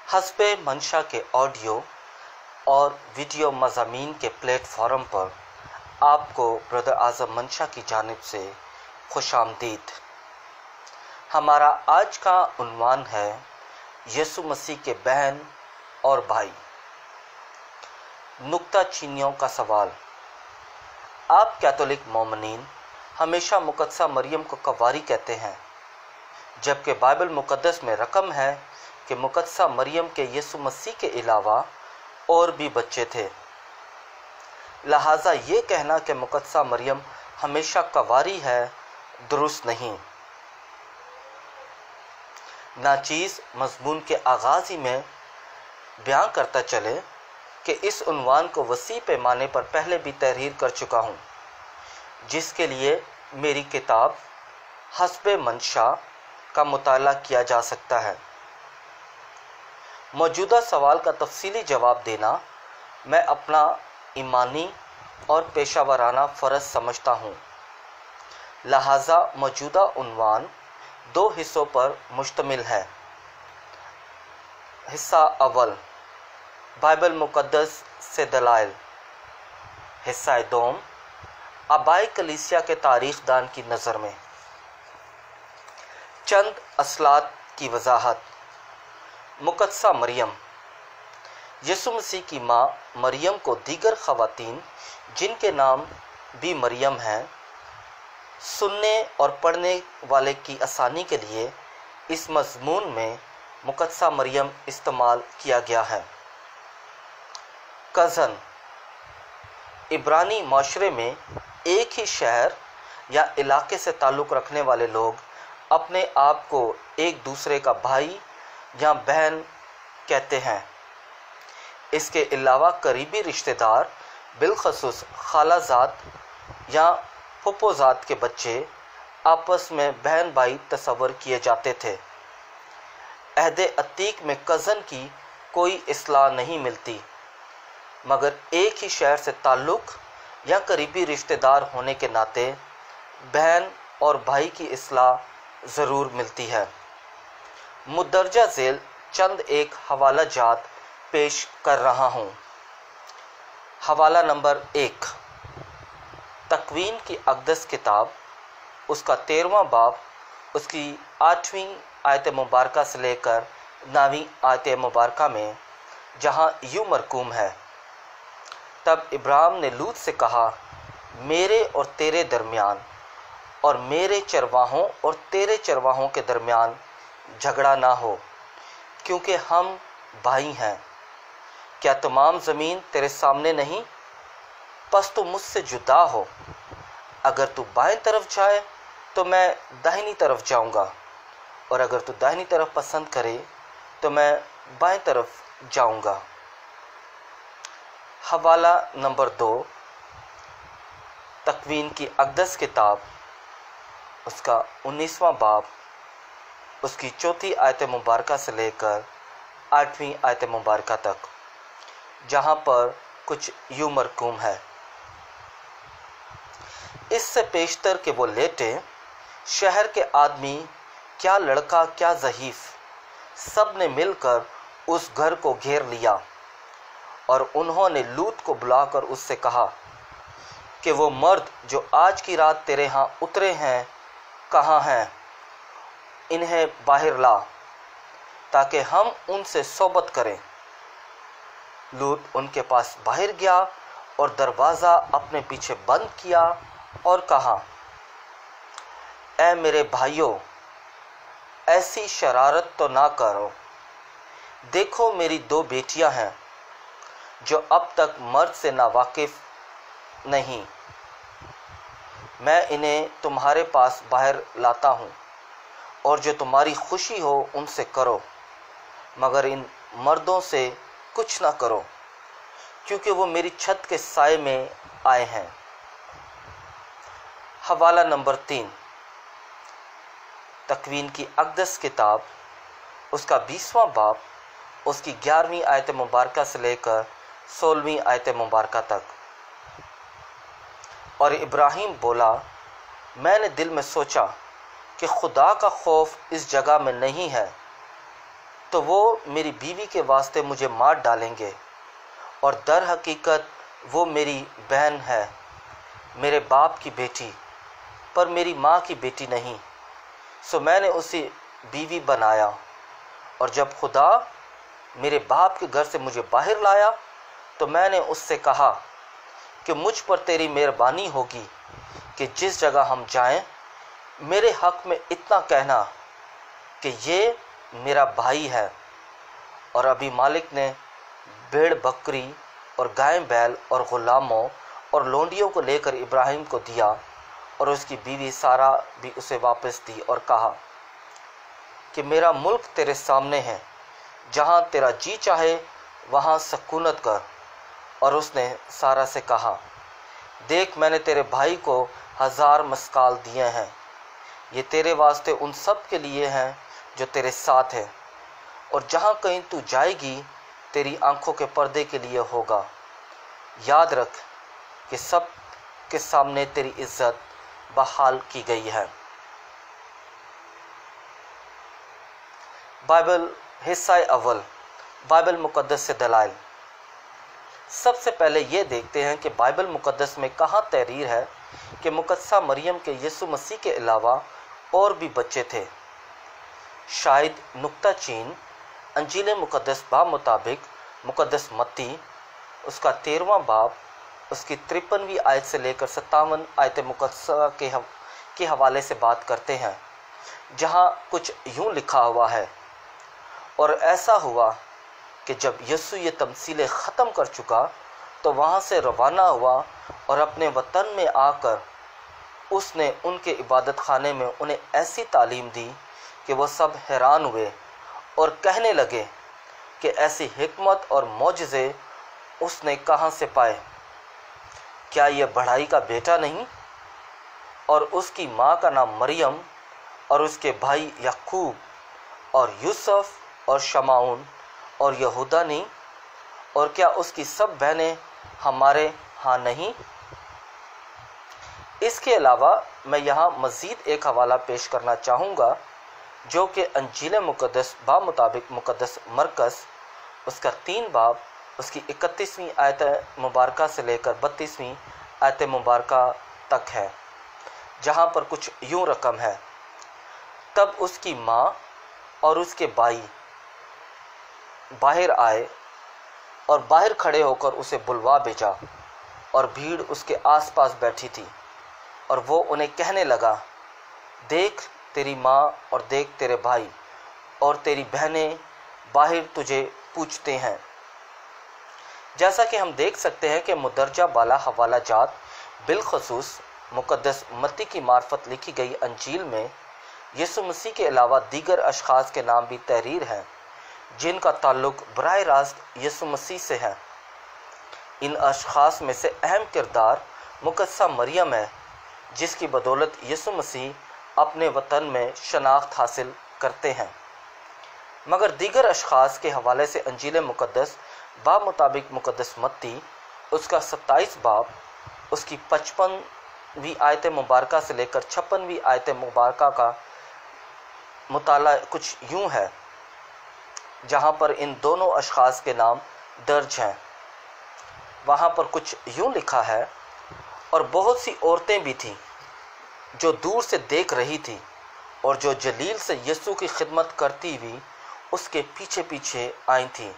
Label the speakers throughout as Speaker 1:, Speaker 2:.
Speaker 1: हस्ब मंशा के ऑडियो और वीडियो मज़ामीन के प्लेटफॉर्म पर आपको ब्रदर आज़म मंशा की जानिब से खुशामदीद। हमारा आज का उन्वान है यीशु मसीह के बहन और भाई। नुक्ता चीनियों का सवाल। आप कैथोलिक मोमिनीन हमेशा मुकद्दसा मरियम को कवारी कहते हैं, जबकि बाइबल मुकद्दस में रकम है कि मुकद्दसा मरियम के यीशु मसीह के अलावा और भी बच्चे थे। लिहाजा ये कहना कि मुकद्दसा मरियम हमेशा कवारी है दुरुस्त नहीं। नाचीज़ मज़मून के आगाज़ ही में बयान करता चले कि इस उन्वान को वसी पैमाने पर पहले भी तहरीर कर चुका हूँ, जिसके लिए मेरी किताब हस्ब मंशा का मुताला किया जा सकता है। मौजूदा सवाल का तफसीली जवाब देना मैं अपना ईमानी और पेशावराना फ़र्ज़ समझता हूँ। लिहाजा मौजूदा उन्वान दो हिस्सों पर मुश्तमिल है। हिस्सा अव्वल, बाइबल मुकद्दस से दलाइल। हिस्सा दोम, आबाई कलीसिया के तारीख़ दान की नज़र में। चंद असलात की वजाहत। मुकद्दसा मरियम। यीशु मसीह की माँ मरियम को दीगर ख़वातीन जिनके नाम भी मरियम हैं, सुनने और पढ़ने वाले की आसानी के लिए इस मज़मून में मुकद्दसा मरियम इस्तेमाल किया गया है। कज़न। इब्रानी माशरे में एक ही शहर या इलाके से ताल्लुक़ रखने वाले लोग अपने आप को एक दूसरे का भाई या बहन कहते हैं। इसके अलावा करीबी रिश्तेदार बिलखसूस खालाजात या फुप्पोजात के बच्चे आपस में बहन भाई तस्वर किए जाते थे। अहद अतीक में कज़न की कोई इस्लाह नहीं मिलती, मगर एक ही शहर से ताल्लुक़ या करीबी रिश्तेदार होने के नाते बहन और भाई की इस्लाह ज़रूर मिलती है। मुद्दरजा झेल चंद एक हवाला जात पेश कर रहा हूँ। हवाला नंबर 1, तकवीन की अक़दस किताब, उसका 13वां बाब, उसकी 8वीं आयत मुबारका से लेकर 9वीं आयत मुबारका में, जहाँ यूँ मरकूम है, तब इब्राहिम ने लूत से कहा, मेरे और तेरे दरमियान और मेरे चरवाहों और तेरे चरवाहों के दरमियान झगड़ा ना हो, क्योंकि हम भाई हैं। क्या तमाम ज़मीन तेरे सामने नहीं? बस तू मुझसे जुदा हो। अगर तू बाएं तरफ जाए तो मैं दाहिनी तरफ जाऊंगा, और अगर तू दाहिनी तरफ पसंद करे तो मैं बाएं तरफ जाऊंगा। हवाला नंबर 2, तकवीन की अक़दस किताब, उसका 19वां बाब, उसकी 4थी आयत मुबारका से लेकर 8वीं आयत मुबारका तक, जहाँ पर कुछ यूँ मरकूम है, इससे पेशतर के वो लेटे, शहर के आदमी, क्या लड़का क्या ज़हीफ़, सब ने मिलकर उस घर को घेर लिया, और उन्होंने लूत को बुलाकर उससे कहा कि वो मर्द जो आज की रात तेरे यहाँ उतरे हैं कहाँ हैं? इन्हें बाहर ला, ताकि हम उनसे सोबत करें। लूत उनके पास बाहर गया और दरवाज़ा अपने पीछे बंद किया और कहा, ऐ मेरे भाइयों, ऐसी शरारत तो ना करो। देखो मेरी 2 बेटियां हैं जो अब तक मर्द से नावाकिफ़ नहीं। मैं इन्हें तुम्हारे पास बाहर लाता हूँ, और जो तुम्हारी खुशी हो उनसे करो, मगर इन मर्दों से कुछ ना करो, क्योंकि वो मेरी छत के साए में आए हैं। हवाला नंबर 3, तकवीन की अक़दस किताब, उसका 20वां बाब, उसकी 11वीं आयत मुबारका से लेकर 16वीं आयत मुबारका तक। और इब्राहिम बोला, मैंने दिल में सोचा कि खुदा का खौफ इस जगह में नहीं है, तो वो मेरी बीवी के वास्ते मुझे मार डालेंगे, और दर हकीकत वो मेरी बहन है, मेरे बाप की बेटी, पर मेरी माँ की बेटी नहीं। सो मैंने उसे बीवी बनाया, और जब खुदा मेरे बाप के घर से मुझे बाहर लाया तो मैंने उससे कहा कि मुझ पर तेरी मेहरबानी होगी कि जिस जगह हम जाएं, मेरे हक में इतना कहना कि ये मेरा भाई है। और अभी मालिक ने भेड़ बकरी और गाय बैल और ग़ुलामों और लोंडियों को लेकर इब्राहिम को दिया, और उसकी बीवी सारा भी उसे वापस दी, और कहा कि मेरा मुल्क तेरे सामने है, जहाँ तेरा जी चाहे वहाँ सकूनत कर। और उसने सारा से कहा, देख मैंने तेरे भाई को 1000 मस्काल दिए हैं, ये तेरे वास्ते उन सब के लिए हैं जो तेरे साथ है, और जहाँ कहीं तू जाएगी तेरी आंखों के पर्दे के लिए होगा। याद रख कि सब के सामने तेरी इज्जत बहाल की गई है। बाइबल हिस्सा अव्वल, बाइबल मुकद्दस से दलाइल। सबसे पहले ये देखते हैं कि बाइबल मुकद्दस में कहाँ तहरीर है कि मुकद्दसा मरियम के यीशु मसीह के अलावा और भी बच्चे थे। शायद नुक्ता चीन अंजील मुकद्दस बाब मुताबिक मुकद्दस मत्ती उसका 13वां बाब उसकी 53वीं आयत से लेकर 57 आयत मुकद्दसा के हवाले से बात करते हैं, जहाँ कुछ यूँ लिखा हुआ है, और ऐसा हुआ कि जब यीशु ये तमसीलें ख़त्म कर चुका तो वहाँ से रवाना हुआ, और अपने वतन में आकर उसने उनके इबादत खाने में उन्हें ऐसी तालीम दी कि वो सब हैरान हुए और कहने लगे कि ऐसी हिकमत और मौजज़े उसने कहाँ से पाए। क्या ये बढ़ाई का बेटा नहीं? और उसकी माँ का नाम मरियम, और उसके भाई याकूब और यूसुफ और शमाउन और यहूदा नहीं? और क्या उसकी सब बहनें हमारे हाँ नहीं? इसके अलावा मैं यहाँ मज़ीद एक हवाला पेश करना चाहूँगा, जो कि अंजील मुकद्दस बाब मुताबिक मुकद्दस मरकस उसका 3 बाब उसकी 31वीं आयत मुबारका से लेकर 32वीं आयत मुबारका तक है, जहाँ पर कुछ यूँ रकम है, तब उसकी माँ और उसके भाई बाहर आए और बाहर खड़े होकर उसे बुलवा भेजा, और भीड़ उसके आसपास बैठी थी, और वो उन्हें कहने लगा, देख तेरी माँ और देख तेरे भाई और तेरी बहनें बाहर तुझे पूछते हैं। जैसा कि हम देख सकते हैं कि मुदरजा बाला हवाला जात बिलखसूस मुकद्दस मत्ती की मार्फत लिखी गई अंजील में यीशु मसीह के अलावा दीगर अशखास के नाम भी तहरीर हैं, जिनका ताल्लुक़ बराह रास्त यीशु मसीह से है। इन अशखास में से अहम किरदार मुकद्दसा मरियम है, जिसकी बदौलत यीशु मसीह अपने वतन में शनाख्त हासिल करते हैं। मगर दीगर अशखास के हवाले से अंजील मुकद्दस बाब मुताबिक मुकद्दस मत्ती उसका 27 बाब उसकी 55वीं आयत मुबारका से लेकर 56वीं आयत मुबारका का मुताला कुछ यूँ है, जहाँ पर इन दोनों अशखास के नाम दर्ज हैं। वहाँ पर कुछ यूँ लिखा है, और बहुत सी औरतें भी थीं जो दूर से देख रही थी, और जो जलील से यीशु की खिदमत करती हुई उसके पीछे पीछे आई थीं।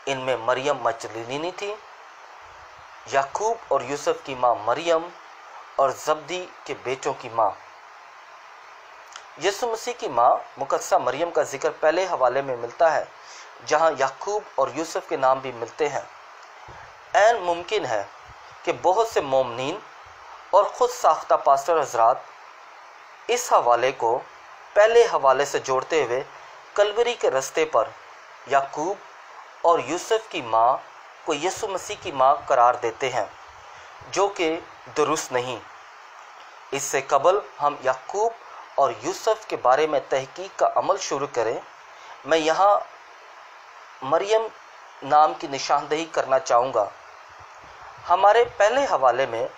Speaker 1: इनमें मरियम मजदलीनी थी, याकूब और यूसुफ की माँ मरियम, और जब्दी के बेटों की माँ। यीशु मसीह की माँ मुकद्दसा मरियम का जिक्र पहले हवाले में मिलता है, जहाँ याकूब और यूसुफ के नाम भी मिलते हैं। ऐन मुमकिन है कि बहुत से मोमनीन और ख़ुद साख्ता पास्टर हजरात इस हवाले को पहले हवाले से जोड़ते हुए कलवरी के रास्ते पर याकूब और यूसुफ की माँ को यीशु मसीह की माँ करार देते हैं, जो कि दुरुस्त नहीं। इससे कबल हम याकूब और यूसुफ के बारे में तहकीक का अमल शुरू करें, मैं यहाँ मरियम नाम की निशानदेही करना चाहूँगा। हमारे पहले हवाले में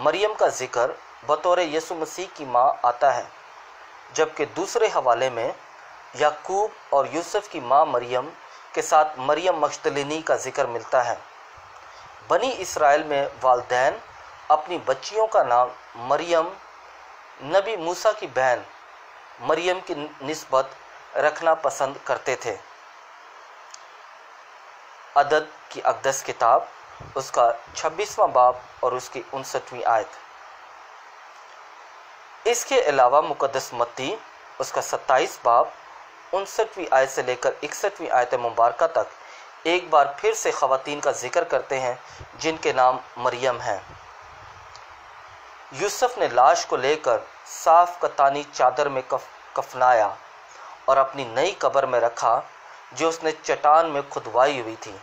Speaker 1: मरियम का जिक्र बतौर यीशु मसीह की माँ आता है, जबकि दूसरे हवाले में याकूब और यूसुफ की माँ मरियम के साथ मरियम मगदलिनी का जिक्र मिलता है। बनी इसराइल में वालिदैन अपनी बच्चियों का नाम मरियम नबी मूसा की बहन मरियम की निस्बत रखना पसंद करते थे। अदद की अक़दस किताब उसका 26वां बाब और उसकी 59वीं आयत। इसके अलावा मुक़द्दस मत्ती उसका 27 बाब 59वीं आयत से लेकर 61वीं आयत मुबारका तक एक बार फिर से ख़वातीन का जिक्र करते हैं जिनके नाम मरियम हैं। यूसुफ ने लाश को लेकर साफ कतानी चादर में कफनाया और अपनी नई कब्र में रखा जो उसने चट्टान में खुदवाई हुई थी,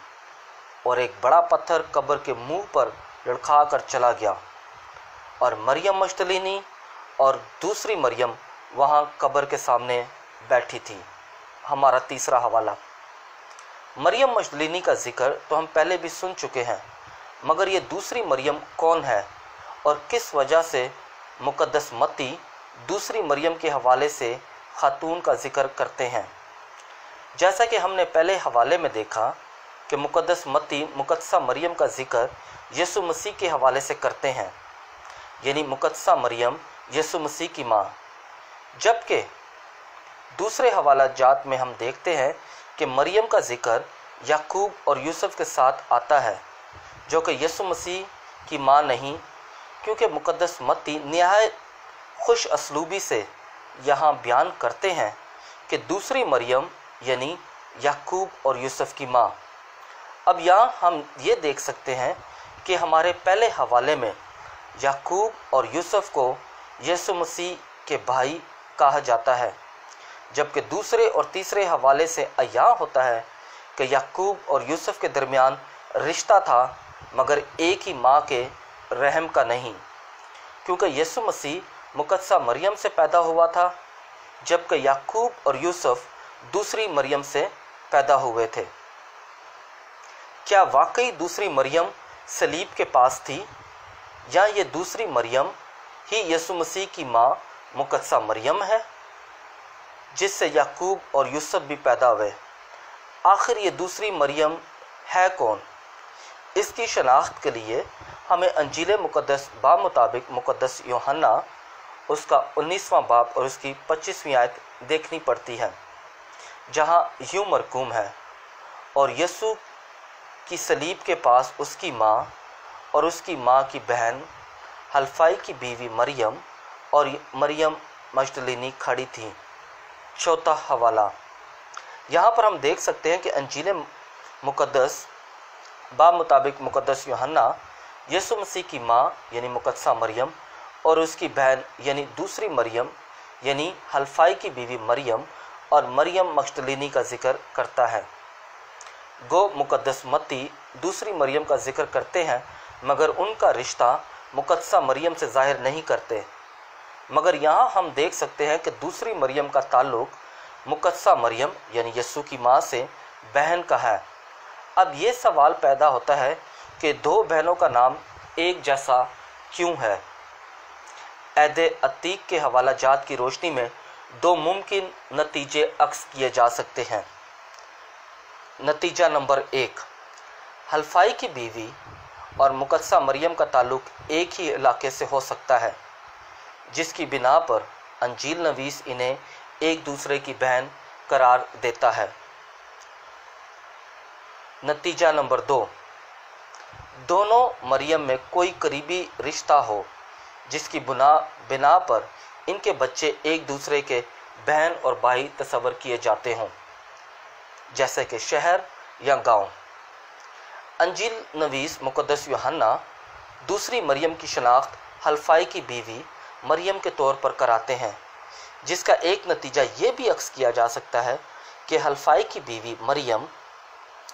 Speaker 1: और एक बड़ा पत्थर कब्र के मुंह पर लुढ़का कर चला गया, और मरियम मगदलिनी और दूसरी मरियम वहां कब्र के सामने बैठी थी। हमारा तीसरा हवाला। मरियम मगदलिनी का जिक्र तो हम पहले भी सुन चुके हैं, मगर ये दूसरी मरियम कौन है और किस वजह से मुक़द्दस मत्ती दूसरी मरियम के हवाले से खातून का जिक्र करते हैं। जैसा कि हमने पहले हवाले में देखा कि मुक़द्दस मत्ती मुक़द्दसा मरियम का जिक्र यीशु मसीह के हवाले से करते हैं, यानी मुक़द्दसा मरियम यीशु मसीह की माँ, जबकि दूसरे हवाला जात में हम देखते हैं कि मरियम का जिक्र याकूब और यूसुफ के साथ आता है, जो कि यीशु मसीह की माँ नहीं, क्योंकि मुक़द्दस मत्ती निहायत खुश असलूबी से यहाँ बयान करते हैं कि दूसरी मरियम यानी याकूब और यूसुफ की माँ। अब यहाँ हम ये देख सकते हैं कि हमारे पहले हवाले में याकूब और यूसुफ को यीशु मसीह के भाई कहा जाता है, जबकि दूसरे और तीसरे हवाले से अय्यान होता है कि याकूब और यूसुफ के दरमियान रिश्ता था, मगर एक ही माँ के रहम का नहीं, क्योंकि यीशु मसीह मुक़द्दसा मरियम से पैदा हुआ था, जबकि याकूब और यूसुफ दूसरी मरियम से पैदा हुए थे। क्या वाकई दूसरी मरियम सलीब के पास थी, या ये दूसरी मरियम ही यीशु मसीह की माँ मुक़द्दसा मरियम है जिससे याकूब और यूसुफ भी पैदा हुए? आखिर ये दूसरी मरियम है कौन? इसकी शनाख्त के लिए हमें अंजील मुक़द्दस मुताबिक मुक़द्दस यूहन्ना उसका 19वां बाब और उसकी 25वीं आयत देखनी पड़ती है, जहाँ यूँ मरकूम है, और यीशु की सलीब के पास उसकी माँ और उसकी माँ की बहन हल्फाई की बीवी मरियम और मरियम मगदलिनी खड़ी थी। चौथा हवाला। यहाँ पर हम देख सकते हैं कि अंजील मुक़द्दस मुताबिक मुक़द्दस यूहन्ना यीशु मसीह की माँ यानी मुक़द्दसा मरियम और उसकी बहन यानी दूसरी मरियम यानी हल्फाई की बीवी मरियम और मरियम मगदलिनी का जिक्र करता है। गो मुक़द्दस मत्ती दूसरी मरियम का जिक्र करते हैं, मगर उनका रिश्ता मुक़द्दसा मरियम से ज़ाहिर नहीं करते। मगर यहाँ हम देख सकते हैं कि दूसरी मरियम का ताल्लुक़ मुक़द्दसा मरियम यानी यीशु की माँ से बहन का है। अब ये सवाल पैदा होता है कि दो बहनों का नाम एक जैसा क्यों है? अहद अतीक के हवाला जात की रोशनी में दो मुमकिन नतीजे अक्स किए जा सकते हैं। नतीजा नंबर 1, हल्फाई की बीवी और मुक़द्दसा मरियम का ताल्लुक़ एक ही इलाके से हो सकता है, जिसकी बिना पर अंजील नवीस इन्हें एक दूसरे की बहन करार देता है। नतीजा नंबर 2, दोनों मरियम में कोई करीबी रिश्ता हो जिसकी बिना पर इनके बच्चे एक दूसरे के बहन और भाई तस्वर किए जाते हों, जैसे कि शहर या गांव। अंजील नवीस मुक़द्दस यूहन्ना दूसरी मरियम की शनाख्त हल्फाई की बीवी मरियम के तौर पर कराते हैं, जिसका एक नतीजा ये भी अक्स किया जा सकता है कि हल्फाई की बीवी मरियम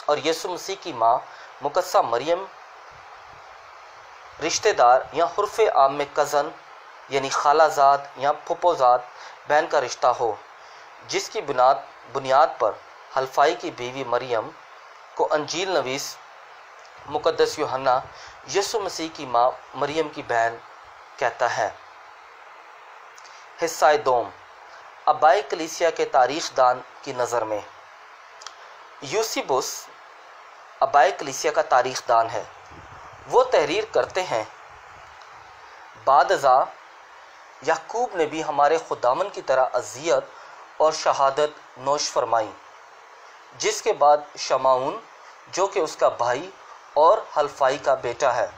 Speaker 1: और यीशु मसीह की माँ मुक़द्दसा मरियम रिश्तेदार या हुर्फ़ आम में कज़न यानी खालाजाद या फुफोजाद बहन का रिश्ता हो, जिसकी बुनियाद पर हल्फाई की बीवी मरियम को अंजील नवीस मुक़द्दस यूहन्ना यीशु मसीह की माँ मरियम की बहन कहता है। हिस्सा दोम। आबाई कलीसिया के तारीख दान की नज़र में यूसीबुस आबाई कलीसिया का तारीख दान है। वो तहरीर करते हैं, बादज़ा याकूब ने भी हमारे खुदावन की तरह अज़ियत और शहादत नोश फरमाई, जिसके बाद शमाउन जो कि उसका भाई और हल्फाई का बेटा है,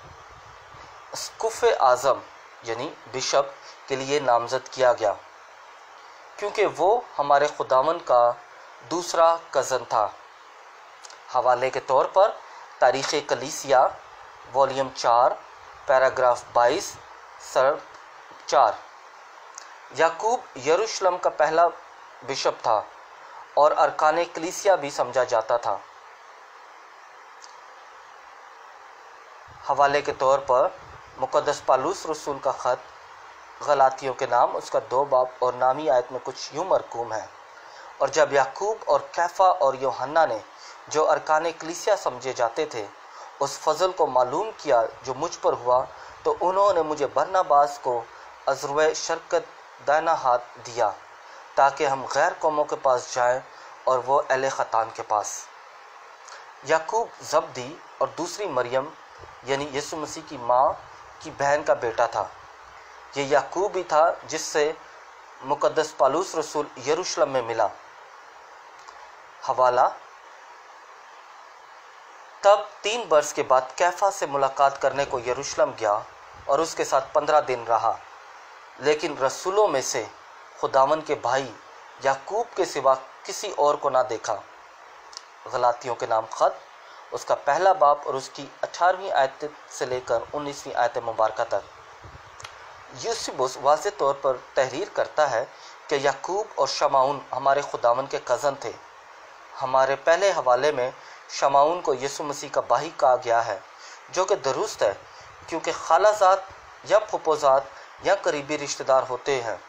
Speaker 1: स्कुफ़ आज़म यानी बिशप के लिए नामज़द किया गया, क्योंकि वो हमारे खुदावन का दूसरा कज़न था। हवाले के तौर पर तारीख़ कलीसिया वॉल्यूम 4 पैराग्राफ 22 सर 4। याकूब यरूशलेम का पहला बिशप था और अरकान कलीसिया भी समझा जाता था। हवाले के तौर पर मुक़द्दस पालूस रसूल का ख़त गलातियों के नाम, उसका 2 बाब और नामी आयत में कुछ यूँ मरकूम है, और जब याकूब और कैफ़ा और यूहन्ना ने जो अरकान कलीसिया समझे जाते थे उस फजल को मालूम किया जो मुझ पर हुआ, तो उन्होंने मुझे बरनबास को अज़्रुए शरकत दाना हाथ दिया ताकि हम गैर कौमों के पास जाएं और वो अहले ख़तान के पास। याकूब ज़ब्दी और दूसरी मरियम यानी यीशु मसीह की माँ की बहन का बेटा था। ये याकूब ही था जिससे मुक़द्दस पालूस रसूल यरूशलेम में मिला। हवाला, तब 3 बरस के बाद कैफ़ा से मुलाकात करने को यरूशलेम गया और उसके साथ 15 दिन रहा, लेकिन रसूलों में से खुदावन के भाई याकूब के सिवा किसी और को ना देखा। गलातियों के नाम ख़त, उसका पहला बाब और उसकी 18वीं आयत से लेकर 19वीं आयत मुबारक तक। यूसीबुस वाज़े तौर पर तहरीर करता है कि याकूब और शमाउन हमारे खुदावन के कज़न थे। हमारे पहले हवाले में शमाउन को यीशु मसीह का भाई कहा गया है, जो कि दुरुस्त है, क्योंकि खालाजात या फुफोजात या करीबी रिश्तेदार होते हैं,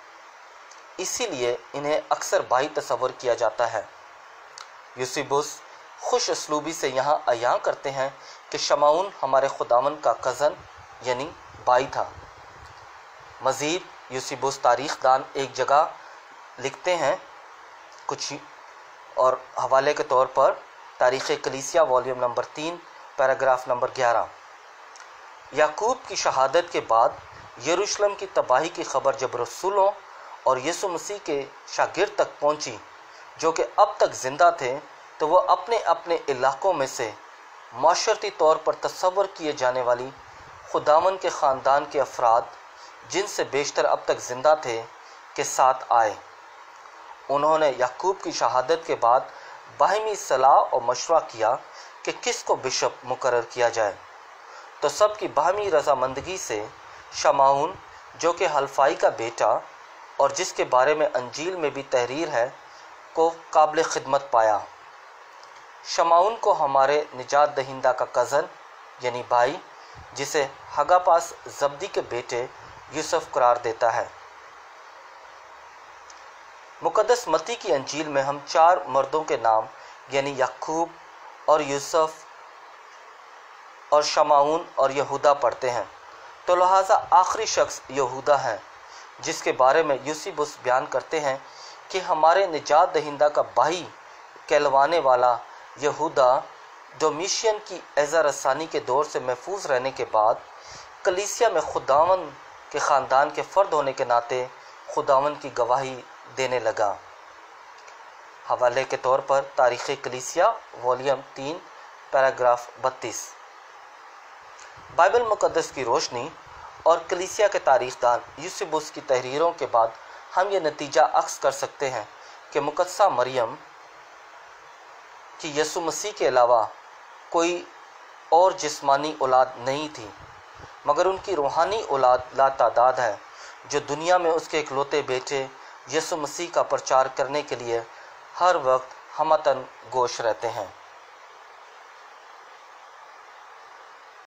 Speaker 1: इसीलिए इन्हें अक्सर भाई तस्वर किया जाता है। यूसीबुस खुश असलूबी से यहाँ अयां करते हैं कि शमाउन हमारे खुदावन का कज़न यानी भाई था। मज़ीद यूसीबुस तारीख़ दान एक जगह लिखते हैं कुछ, और हवाले के तौर पर तारीख़ कलीसिया वॉल्यूम नंबर 3 पैराग्राफ नंबर 11। याकूब की शहादत के बाद यरूशलेम की तबाही की खबर जब रसूलों और यीशु मसीह के शागिर्द तक पहुंची, जो कि अब तक ज़िंदा थे, तो वह अपने अपने इलाक़ों में से माशरती तौर पर तस्वर किए जाने वाली खुदावन के ख़ानदान के अफराद, जिनसे बेशतर अब तक ज़िंदा थे, के साथ आए। उन्होंने याकूब की शहादत के बाद बाहिमी सलाह और मशवरा किया कि किसको बिशप मुकर्रर किया जाए, तो सब की बाहिमी रजामंदगी से शमाउन जो कि हल्फाई का बेटा और जिसके बारे में अंजील में भी तहरीर है, को काबिल खिदमत पाया। शमाउन को हमारे निजात दहिंदा का कज़न यानी भाई, जिसे हगापास ज़ब्दी के बेटे यूसुफ करार देता है। मुक़द्दस मत्ती की अंजील में हम 4 मर्दों के नाम यानी याकूब और यूसुफ और शमाउन और यहूदा पढ़ते हैं, तो लिहाजा आखिरी शख्स यहूदा है, जिसके बारे में यूसीबुस बयान करते हैं कि हमारे निजात दहिंदा का भाई कहलवाने वाला यहूदा डोमिशियन की एज़ा रसानी के दौर से महफूज रहने के बाद कलीसिया में खुदावन के ख़ानदान के फ़र्द होने के नाते खुदावन की गवाही देने लगा। हवाले के तौर पर तारीख़ कलीसिया वॉल्यूम 3 पैराग्राफ 32। बाइबल मुक़द्दस की रोशनी और कलीसिया के तारीख़दान यूसीबुस की तहरीरों के बाद हम ये नतीजा अक्स कर सकते हैं कि मुक़द्दसा मरियम कि यीशु मसीह के अलावा कोई और जिस्मानी औलाद नहीं थी, मगर उनकी रूहानी औलाद लातादाद है, जो दुनिया में उसके इकलौते बेटे यीशु मसीह का प्रचार करने के लिए हर वक्त हमतन गोश रहते हैं।